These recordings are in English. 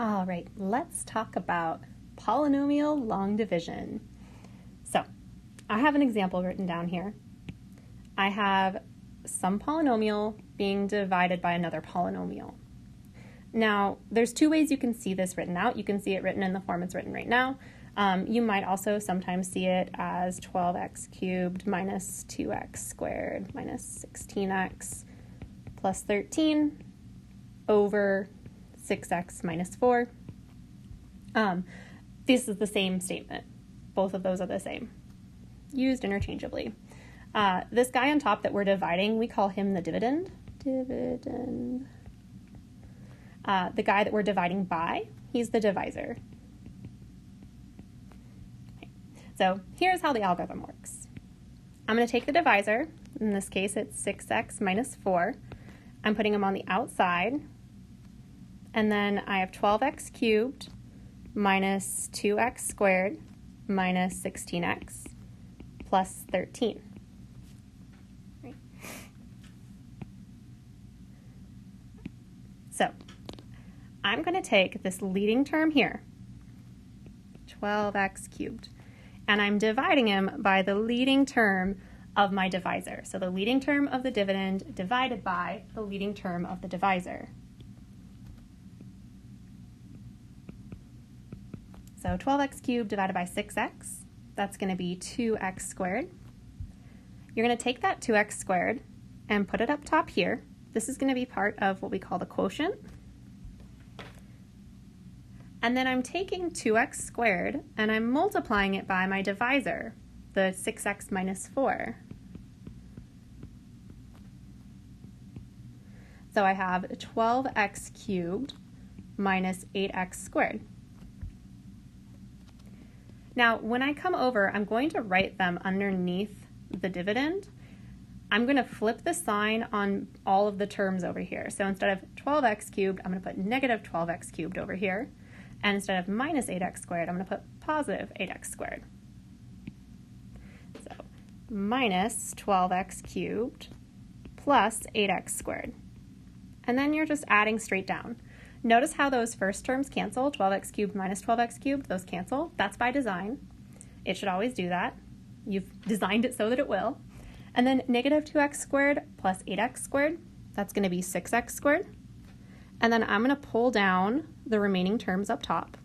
All right, let's talk about polynomial long division. So I have an example written down here. I have some polynomial being divided by another polynomial. Now, there's two ways you can see this written out. You can see it written in the form it's written right now. You might also sometimes see it as 12x cubed minus 2x squared minus 16x plus 13 over 6x minus 4. This is the same statement. Both of those are the same, used interchangeably. This guy on top that we're dividing, we call him the dividend. The guy that we're dividing by, he's the divisor. Okay. So here's how the algorithm works. I'm going to take the divisor. In this case, it's 6x minus 4. I'm putting them on the outside. And then I have 12x cubed minus 2x squared minus 16x plus 13. Right. So I'm going to take this leading term here, 12x cubed, and I'm dividing him by the leading term of my divisor. So the leading term of the dividend divided by the leading term of the divisor. So 12x cubed divided by 6x, that's going to be 2x squared. You're going to take that 2x squared and put it up top here. This is going to be part of what we call the quotient. And then I'm taking 2x squared and I'm multiplying it by my divisor, the 6x minus 4. So I have 12x cubed minus 8x squared. Now, when I come over, I'm going to write them underneath the dividend. I'm going to flip the sign on all of the terms over here. So instead of 12x cubed, I'm going to put negative 12x cubed over here. And instead of minus 8x squared, I'm going to put positive 8x squared. So minus 12x cubed plus 8x squared. And then you're just adding straight down. Notice how those first terms cancel, 12x cubed minus 12x cubed, those cancel. That's by design. It should always do that. You've designed it so that it will. And then negative 2x squared plus 8x squared, that's going to be 6x squared. And then I'm going to pull down the remaining terms up top.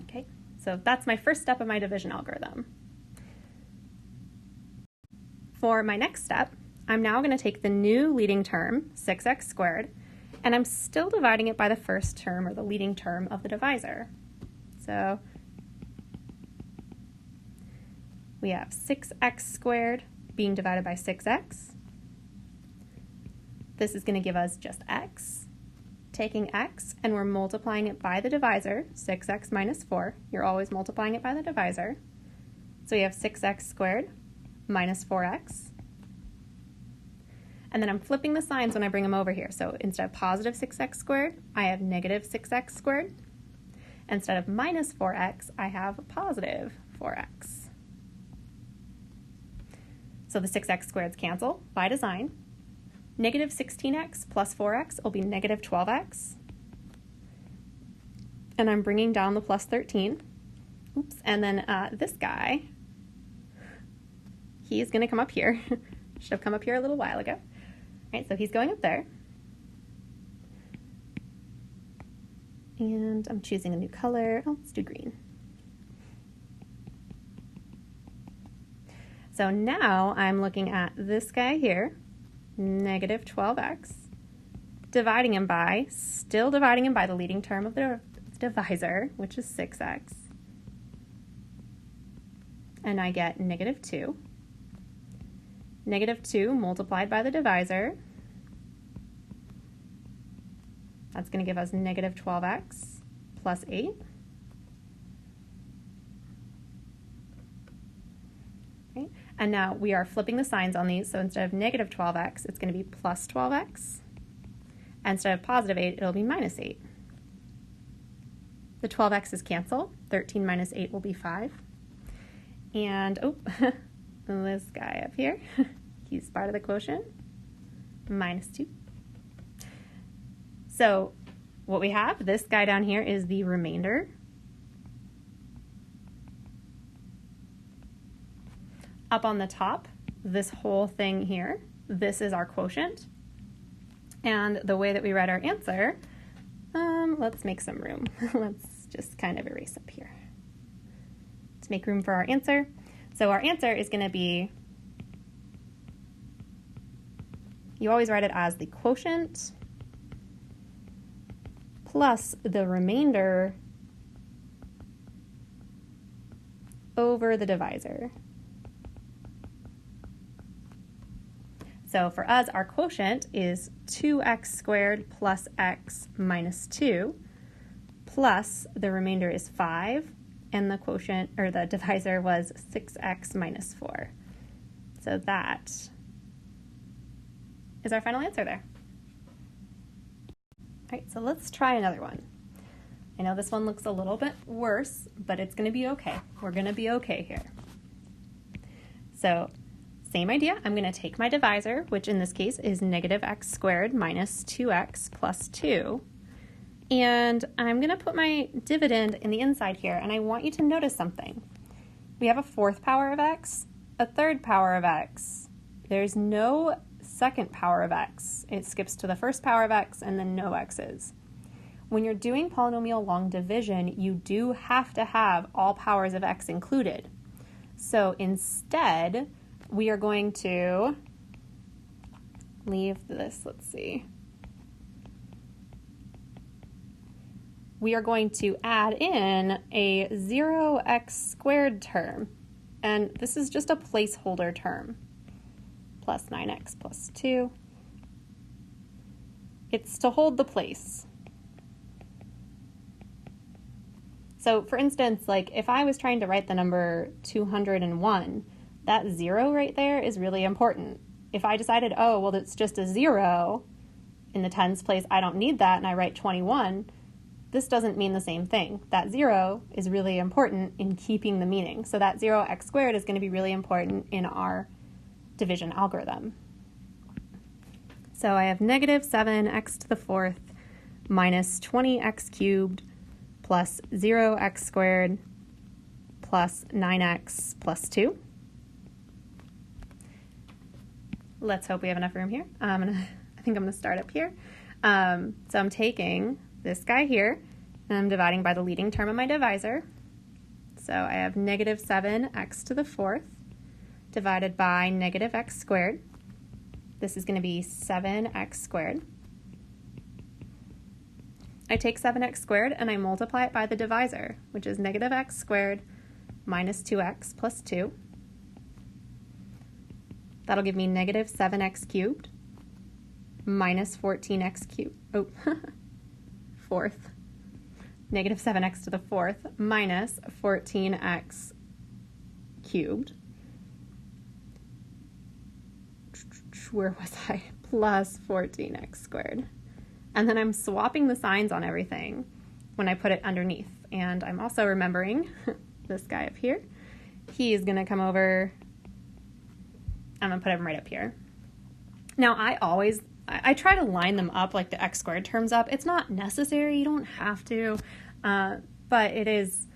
Okay, so that's my first step of my division algorithm. For my next step, I'm now going to take the new leading term, 6x squared, and I'm still dividing it by the first term or the leading term of the divisor. So we have 6x squared being divided by 6x. This is going to give us just x. Taking x, and we're multiplying it by the divisor, 6x minus 4. You're always multiplying it by the divisor. So we have 6x squared minus 4x. And then I'm flipping the signs when I bring them over here. So instead of positive 6x squared, I have negative 6x squared. Instead of minus 4x, I have positive 4x. So the 6x squareds cancel by design. Negative 16x plus 4x will be negative 12x. And I'm bringing down the plus 13. Oops. And then this guy, he's going to come up here. Should have come up here a little while ago. All right, so he's going up there. And I'm choosing a new color. Oh, let's do green. So now I'm looking at this guy here, negative 12x, dividing him by, still dividing him by the leading term of the divisor, which is 6x. And I get negative 2. Negative 2 multiplied by the divisor, that's going to give us negative 12x plus 8. Okay. And now we are flipping the signs on these, so instead of negative 12x, it's going to be plus 12x. And instead of positive 8, it'll be minus 8. The 12x's cancel. 13 minus 8 will be 5. And, oh, this guy up here, he's part of the quotient, minus 2. So what we have, this guy down here is the remainder. Up on the top, this whole thing here, this is our quotient. And the way that we write our answer, let's make some room. Let's just kind of erase up here to make room for our answer. So our answer is going to be, you always write it as the quotient plus the remainder over the divisor. So for us, our quotient is 2x squared plus x minus 2, plus the remainder is 5, and the quotient, or the divisor, was 6x minus 4. So that is our final answer there. All right, so let's try another one. I know this one looks a little bit worse, but it's going to be okay. We're going to be okay here. So same idea. I'm going to take my divisor, which in this case is negative x squared minus 2x plus 2, and I'm going to put my dividend in the inside here, and I want you to notice something. We have a fourth power of x, a third power of x. There's no second power of x. It skips to the first power of x and then no x's. When you're doing polynomial long division, you do have to have all powers of x included. So instead, we are going to leave this, let's see. We are going to add in a 0x squared term, and this is just a placeholder term, plus 9x plus 2. It's to hold the place. So for instance, like if I was trying to write the number 201, that 0 right there is really important. If I decided, oh, well, it's just a 0 in the tens place, I don't need that, and I write 21, this doesn't mean the same thing. That 0 is really important in keeping the meaning. So that 0x squared is going to be really important in our division algorithm. So I have negative 7x to the fourth minus 20x cubed plus 0x squared plus 9x plus 2. Let's hope we have enough room here. I think I'm going to start up here. So I'm taking this guy here, and I'm dividing by the leading term of my divisor. So I have negative 7x to the fourth divided by negative x squared. This is going to be 7x squared. I take 7x squared and I multiply it by the divisor, which is negative x squared minus 2x plus 2. That'll give me negative 7x cubed minus 14x cubed. Oh, fourth. Negative 7x to the fourth minus 14x cubed. Where was I? Plus 14x squared. And then I'm swapping the signs on everything when I put it underneath. And I'm also remembering this guy up here. He is going to come over. I'm going to put him right up here. Now, I try to line them up like the x squared terms up. It's not necessary. You don't have to. But it is,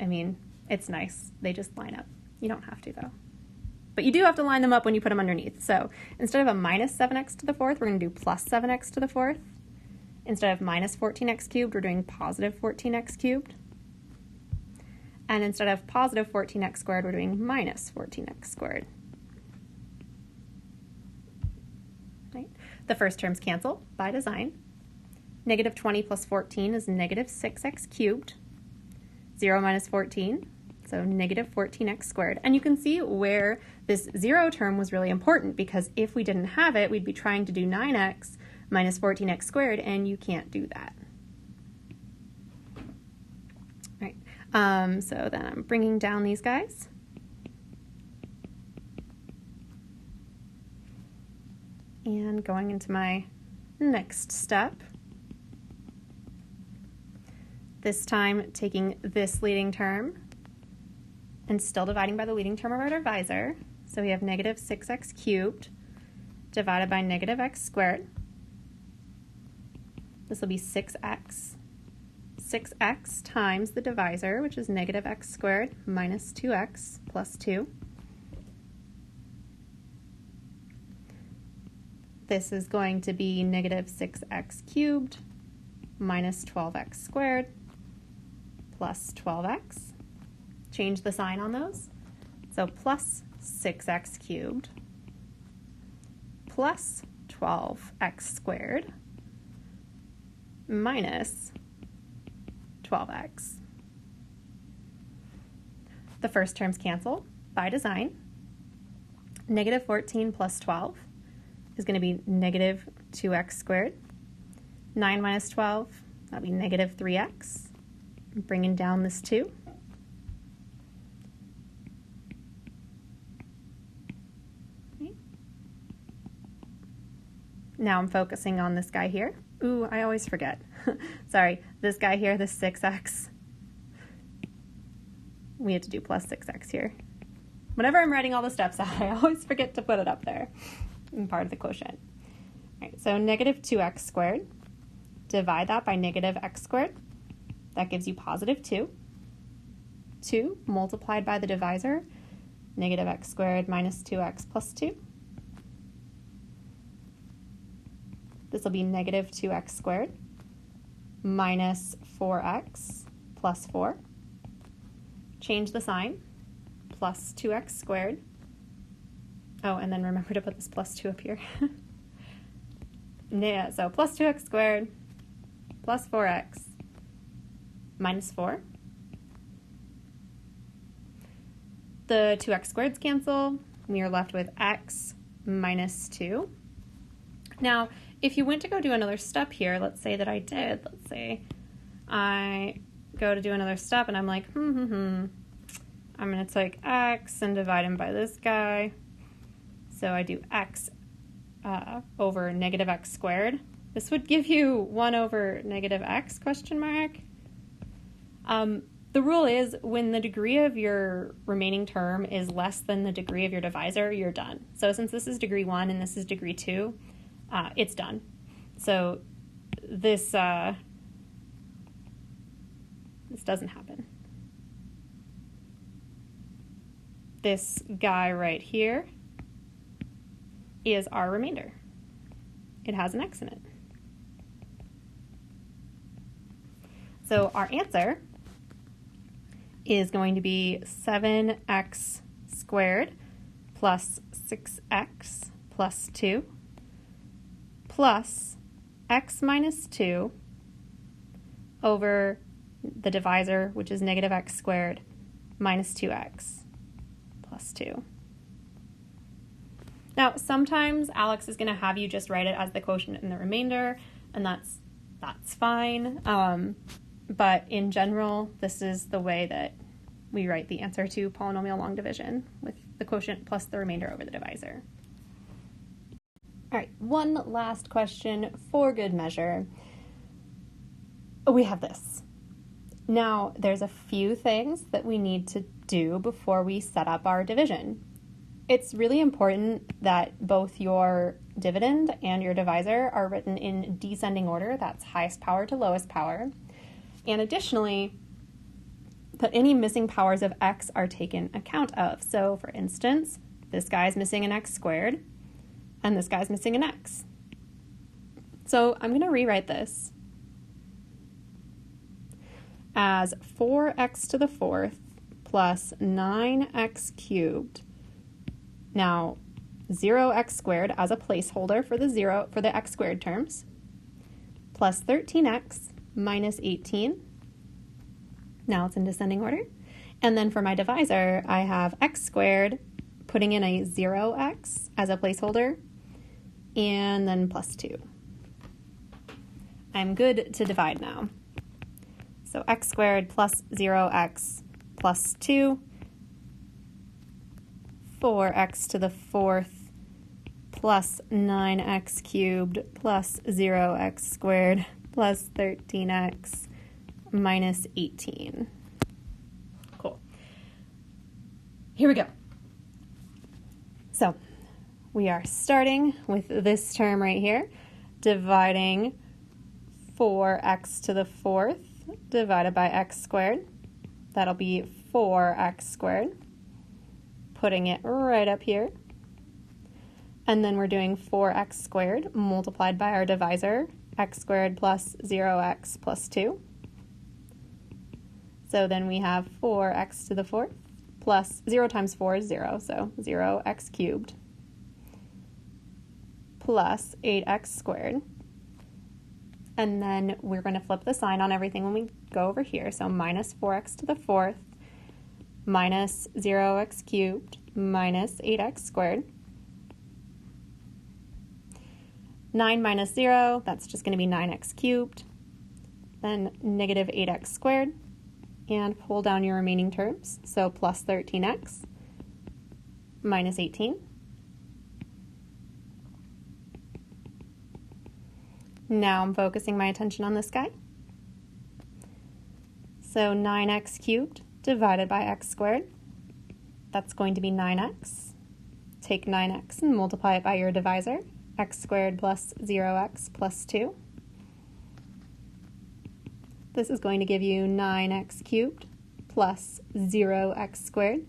I mean, it's nice. They just line up. You don't have to, though. But you do have to line them up when you put them underneath. So instead of a minus 7x to the fourth, we're going to do plus 7x to the fourth. Instead of minus 14x cubed, we're doing positive 14x cubed. And instead of positive 14x squared, we're doing minus 14x squared. Right? The first terms cancel by design. Negative 20 plus 14 is negative 6x cubed. 0 minus 14, so negative 14x squared. And you can see where this 0 term was really important, because if we didn't have it, we'd be trying to do 9x minus 14x squared, and you can't do that. All right, so then I'm bringing down these guys. And going into my next step. This time taking this leading term and still dividing by the leading term of our divisor. So we have negative 6x cubed divided by negative x squared. This will be 6x. 6x times the divisor, which is negative x squared minus 2x plus 2. This is going to be negative 6x cubed minus 12x squared plus 12x. Change the sign on those. So plus 6x cubed plus 12x squared minus 12x. The first terms cancel by design. Negative 14 plus 12 is going to be negative 2x squared. 9 minus 12, that'll be negative 3x. Bringing down this 2. Okay. Now I'm focusing on this guy here. Ooh, I always forget. Sorry, this guy here, this 6x. We had to do plus 6x here. Whenever I'm writing all the steps out, I always forget to put it up there in part of the quotient. All right, so negative 2x squared. Divide that by negative x squared. That gives you positive 2. 2 multiplied by the divisor, negative x squared minus 2x plus 2. This will be negative 2x squared minus 4x plus 4. Change the sign, plus 2x squared. Oh, and then remember to put this plus 2 up here. Yeah, so plus 2x squared plus 4x minus 4. The 2x squareds cancel. We are left with x minus 2. Now, if you went to go do another step here, let's say that I did, let's say I go to do another step and I'm like, I'm going to take x and divide him by this guy. So I do x over negative x squared. This would give you 1 over negative x question mark. The rule is when the degree of your remaining term is less than the degree of your divisor, you're done. So since this is degree 1 and this is degree 2, it's done. So this doesn't happen. This guy right here is our remainder. It has an x in it. So our answer is going to be 7x squared plus 6x plus 2 plus x minus 2 over the divisor, which is negative x squared, minus 2x plus 2. Now, sometimes Alex is going to have you just write it as the quotient and the remainder, and that's fine. But in general, this is the way that we write the answer to polynomial long division, with the quotient plus the remainder over the divisor. All right, one last question for good measure. We have this. Now, there's a few things that we need to do before we set up our division. It's really important that both your dividend and your divisor are written in descending order. That's highest power to lowest power. And additionally, that any missing powers of x are taken account of. So, for instance, this guy's missing an x squared, and this guy's missing an x. So I'm going to rewrite this as 4x to the fourth plus 9x cubed. Now, 0x squared as a placeholder for the x squared terms, plus 13x minus 18. Now it's in descending order. And then for my divisor, I have x squared, putting in a 0x as a placeholder, and then plus 2. I'm good to divide now. So x squared plus 0x plus 2, 4x to the fourth plus 9x cubed plus 0x squared plus 13x minus 18. Cool. Here we go. So we are starting with this term right here, dividing 4x to the fourth divided by x squared. That'll be 4x squared. Putting it right up here. And then we're doing 4x squared multiplied by our divisor, x squared plus 0x plus 2. So then we have 4x to the fourth plus 0 times 4 is 0, so 0x cubed plus 8x squared. And then we're going to flip the sign on everything when we go over here. So minus 4x to the fourth minus 0x cubed minus 8x squared. 9 minus 0, that's just going to be 9x cubed. Then negative 8x squared. And pull down your remaining terms. So plus 13x minus 18. Now I'm focusing my attention on this guy. So 9x cubed divided by x squared. That's going to be 9x. Take 9x and multiply it by your divisor, x squared plus 0x plus 2. This is going to give you 9x cubed plus 0x squared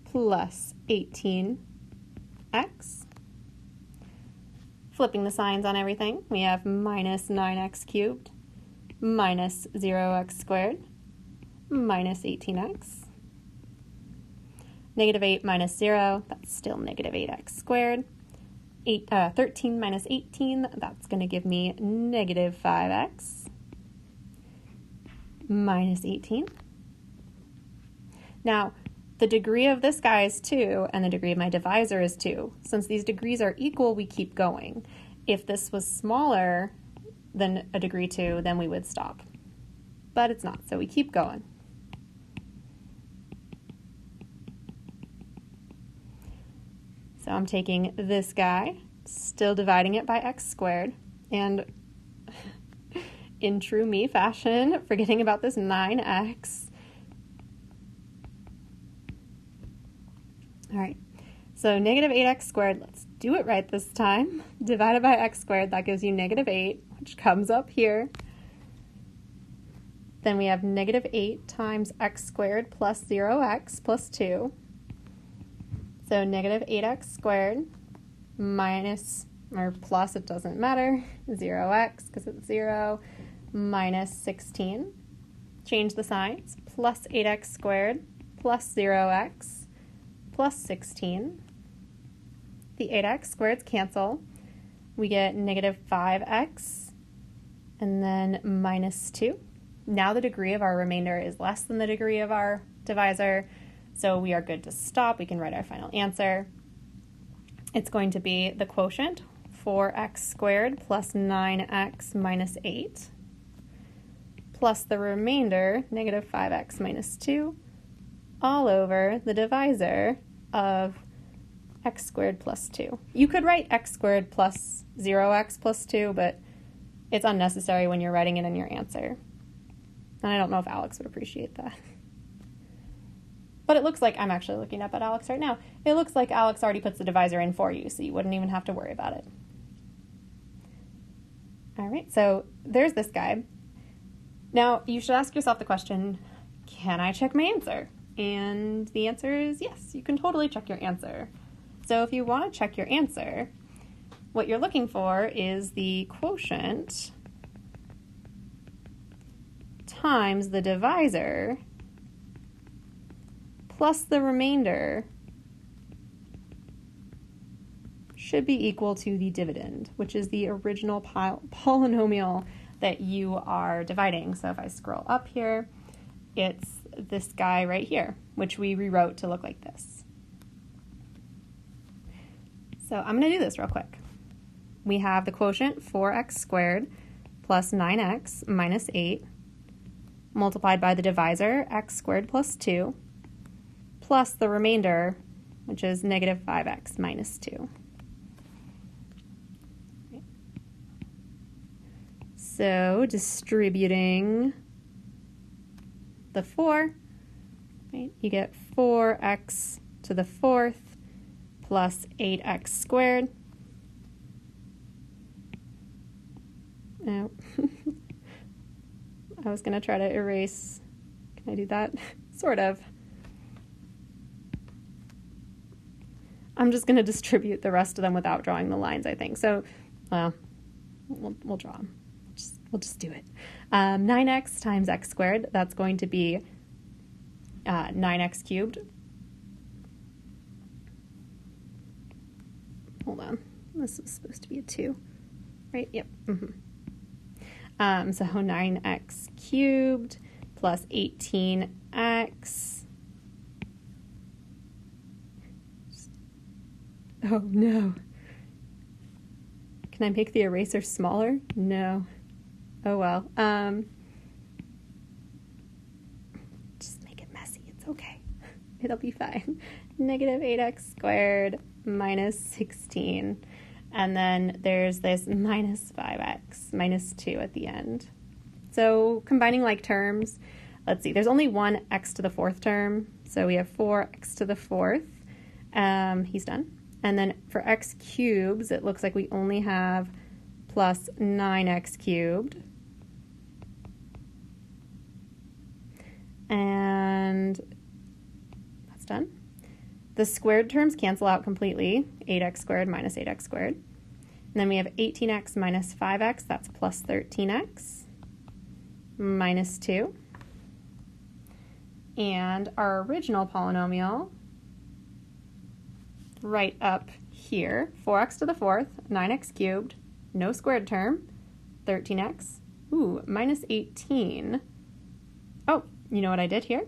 plus 18x. Flipping the signs on everything, we have minus 9x cubed minus 0x squared minus 18x. Negative 8 minus 0, that's still negative 8x squared. 13 minus 18, that's going to give me negative 5x minus 18. Now, the degree of this guy is 2, and the degree of my divisor is 2. Since these degrees are equal, we keep going. If this was smaller than a degree 2, then we would stop. But it's not, so we keep going. So I'm taking this guy, still dividing it by x squared, and in true me fashion, forgetting about this 9x. All right, so negative 8x squared, let's do it right this time. Divided by x squared, that gives you negative 8, which comes up here. Then we have negative 8 times x squared plus 0x plus 2. So negative 8x squared minus, or plus, it doesn't matter, 0x because it's 0, minus 16. Change the signs, plus 8x squared plus 0x plus 16. The 8x squareds cancel. We get negative 5x and then minus 2. Now the degree of our remainder is less than the degree of our divisor, so we are good to stop. We can write our final answer. It's going to be the quotient, 4x squared plus 9x minus 8, plus the remainder, negative 5x minus 2, all over the divisor of x squared plus 2. You could write x squared plus 0x plus 2, but it's unnecessary when you're writing it in your answer. And I don't know if Alex would appreciate that. But it looks like, I'm actually looking up at Alex right now, it looks like Alex already puts the divisor in for you, so you wouldn't even have to worry about it. All right, so there's this guy. Now, you should ask yourself the question, can I check my answer? And the answer is yes, you can totally check your answer. So if you want to check your answer, what you're looking for is the quotient times the divisor plus the remainder should be equal to the dividend, which is the original polynomial that you are dividing. So if I scroll up here, it's this guy right here, which we rewrote to look like this. So I'm going to do this real quick. We have the quotient 4x squared plus 9x minus 8 multiplied by the divisor x squared plus 2 plus the remainder, which is negative 5x minus 2. So distributing the 4, right, you get 4x to the fourth plus 8x squared. No. I was going to try to erase. Can I do that? Sort of. I'm just going to distribute the rest of them without drawing the lines, I think. So, well, we'll draw them. We'll just do it. 9x times x squared, that's going to be 9x cubed. Hold on. This is supposed to be a 2, right? Yep. So 9x cubed plus 18x. Oh, no. Can I make the eraser smaller? No. Oh, well. Just make it messy. It's okay. It'll be fine. Negative 8x squared minus 16. And then there's this minus 5x, minus 2 at the end. So combining like terms, let's see, there's only one x to the 4th term. So we have 4x to the 4th. He's done. And then for x cubes, it looks like we only have plus 9x cubed. And that's done. The squared terms cancel out completely, 8x squared minus 8x squared. And then we have 18x minus 5x, that's plus 13x, minus 2. And our original polynomial, right up here, 4x to the 4th, 9x cubed, no squared term, 13x, minus 18. Oh, you know what I did here?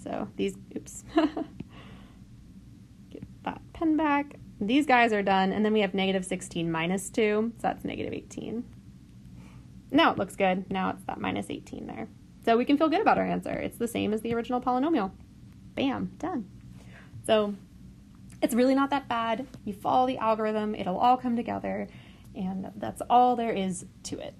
So these, oops, get that pen back. These guys are done, and then we have negative 16 minus 2, so that's negative 18. Now it looks good. Now it's that minus 18 there. So we can feel good about our answer. It's the same as the original polynomial. Bam, done. So it's really not that bad. You follow the algorithm, it'll all come together, and that's all there is to it.